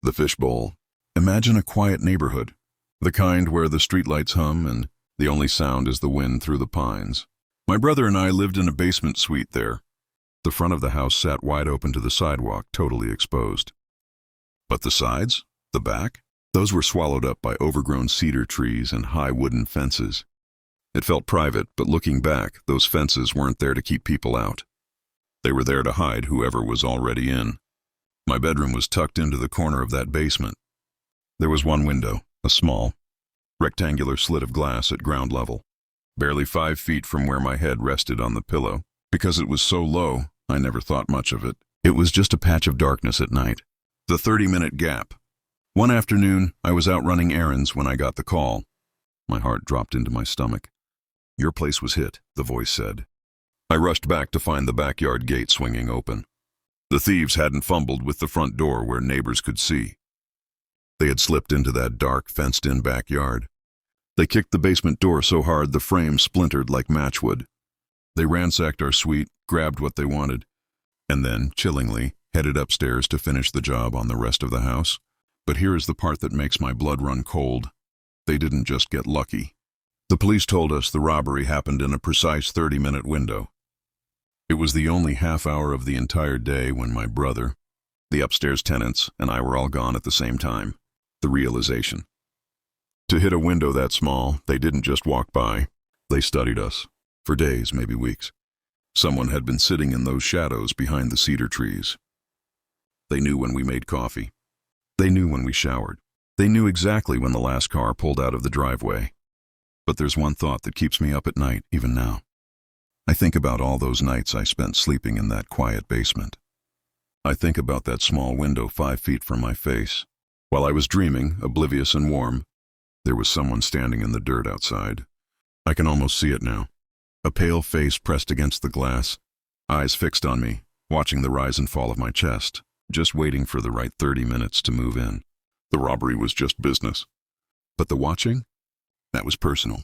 The fishbowl. Imagine a quiet neighborhood, the kind where the streetlights hum and the only sound is the wind through the pines. My brother and I lived in a basement suite there. The front of the house sat wide open to the sidewalk, totally exposed. But the sides? The back? Those were swallowed up by overgrown cedar trees and high wooden fences. It felt private, but looking back, those fences weren't there to keep people out. They were there to hide whoever was already in. My bedroom was tucked into the corner of that basement. There was one window, a small, rectangular slit of glass at ground level, barely 5 feet from where my head rested on the pillow. Because it was so low, I never thought much of it. It was just a patch of darkness at night. The 30-minute gap. One afternoon, I was out running errands when I got the call. My heart dropped into my stomach. "Your place was hit," the voice said. I rushed back to find the backyard gate swinging open. The thieves hadn't fumbled with the front door where neighbors could see. They had slipped into that dark, fenced-in backyard. They kicked the basement door so hard the frame splintered like matchwood. They ransacked our suite, grabbed what they wanted, and then, chillingly, headed upstairs to finish the job on the rest of the house. But here is the part that makes my blood run cold. They didn't just get lucky. The police told us the robbery happened in a precise 30-minute window. It was the only half hour of the entire day when my brother, the upstairs tenants, and I were all gone at the same time. The realization. To hit a window that small, they didn't just walk by. They studied us. For days, maybe weeks. Someone had been sitting in those shadows behind the cedar trees. They knew when we made coffee. They knew when we showered. They knew exactly when the last car pulled out of the driveway. But there's one thought that keeps me up at night, even now. I think about all those nights I spent sleeping in that quiet basement. I think about that small window 5 feet from my face. While I was dreaming, oblivious and warm, there was someone standing in the dirt outside. I can almost see it now. A pale face pressed against the glass, eyes fixed on me, watching the rise and fall of my chest, just waiting for the right 30 minutes to move in. The robbery was just business. But the watching? That was personal.